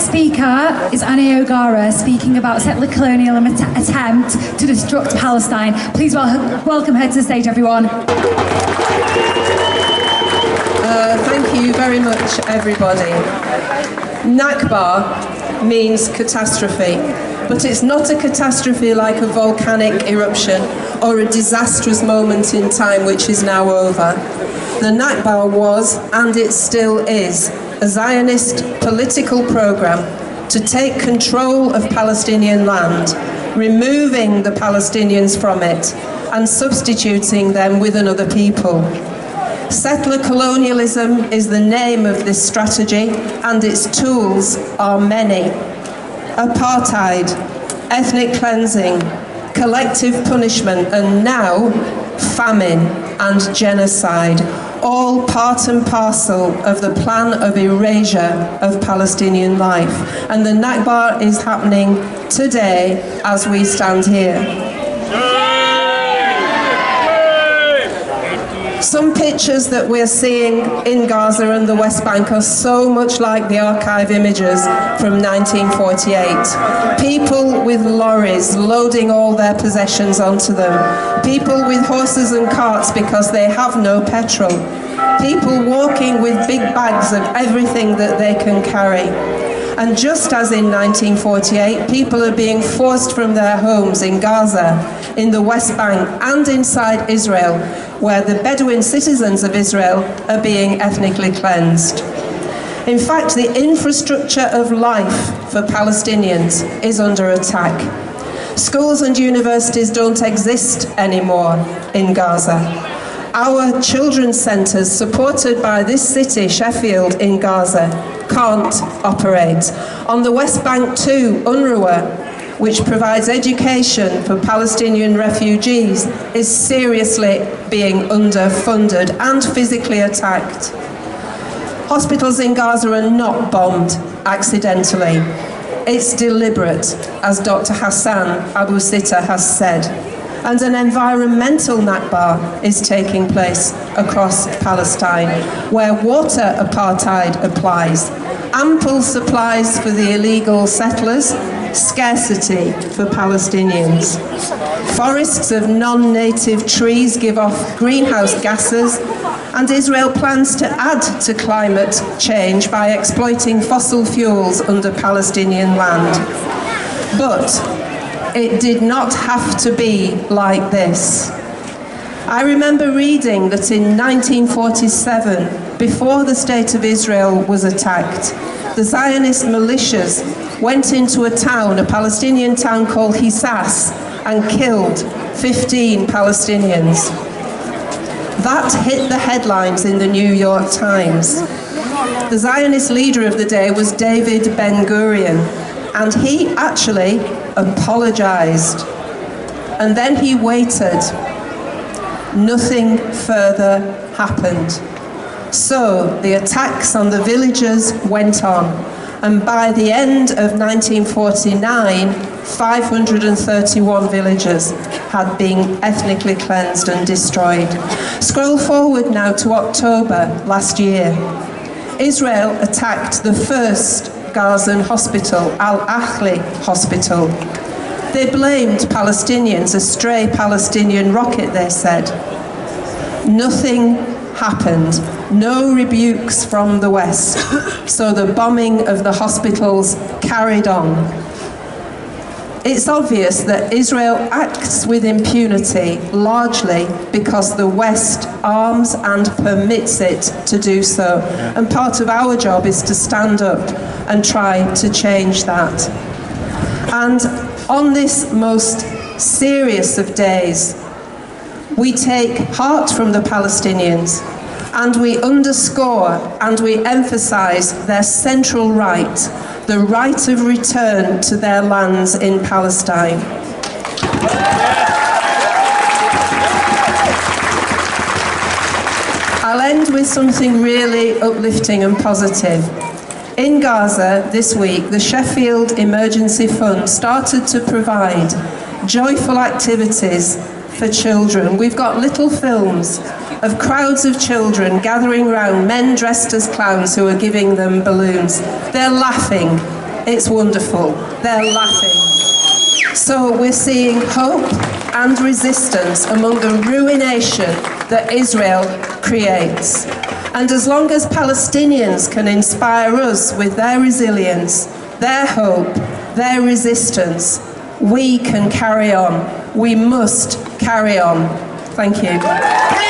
speaker is Annie O'Gara, speaking about settler colonial attempt to destruct Palestine. Please welcome her to the stage, everyone. Thank you very much, everybody. Nakba means catastrophe, but it's not a catastrophe like a volcanic eruption or a disastrous moment in time which is now over. The Nakba was, and it still is, a Zionist political program to take control of Palestinian land, removing the Palestinians from it and substituting them with another people. Settler colonialism is the name of this strategy, and its tools are many. Apartheid, ethnic cleansing, collective punishment, and now famine and genocide, all part and parcel of the plan of erasure of Palestinian life. And the Nakba is happening today as we stand here. Some pictures that we're seeing in Gaza and the West Bank are so much like the archive images from 1948. People with lorries loading all their possessions onto them. People with horses and carts because they have no petrol. People walking with big bags of everything that they can carry. And just as in 1948, people are being forced from their homes in Gaza, in the West Bank, and inside Israel, where the Bedouin citizens of Israel are being ethnically cleansed. In fact, the infrastructure of life for Palestinians is under attack. Schools and universities don't exist anymore in Gaza. Our children's centres, supported by this city, Sheffield, in Gaza, can't operate. On the West Bank too, UNRWA, which provides education for Palestinian refugees, is seriously being underfunded and physically attacked. Hospitals in Gaza are not bombed accidentally. It's deliberate, as Dr. Hassan Abu Sitta has said. And an environmental Nakba is taking place across Palestine, where water apartheid applies. Ample supplies for the illegal settlers, scarcity for Palestinians. Forests of non-native trees give off greenhouse gases, and Israel plans to add to climate change by exploiting fossil fuels under Palestinian land. But it did not have to be like this. I remember reading that in 1947, before the State of Israel was attacked, the Zionist militias went into a town, a Palestinian town called Hisas, and killed 15 Palestinians. That hit the headlines in the New York Times. The Zionist leader of the day was David Ben-Gurion, and he actually apologized. And then he waited. Nothing further happened. So the attacks on the villagers went on, and by the end of 1949, 531 villages had been ethnically cleansed and destroyed. Scroll forward now to October last year. Israel attacked the first Gazan hospital, Al-Ahli Hospital. They blamed Palestinians, a stray Palestinian rocket, they said. Nothing happened. No rebukes from the West. So the bombing of the hospitals carried on. It's obvious that Israel acts with impunity largely because the West arms and permits it to do so. And part of our job is to stand up and try to change that. And on this most serious of days, we take heart from the Palestinians, and we underscore and we emphasize their central right, the right of return to their lands in Palestine. I'll end with something really uplifting and positive. In Gaza this week, the Sheffield Emergency Fund started to provide joyful activities for children. We've got little films of crowds of children gathering round men dressed as clowns who are giving them balloons. They're laughing. It's wonderful. They're laughing. So we're seeing hope and resistance among the ruination that Israel creates. And as long as Palestinians can inspire us with their resilience, their hope, their resistance, we can carry on. We must carry on. Thank you.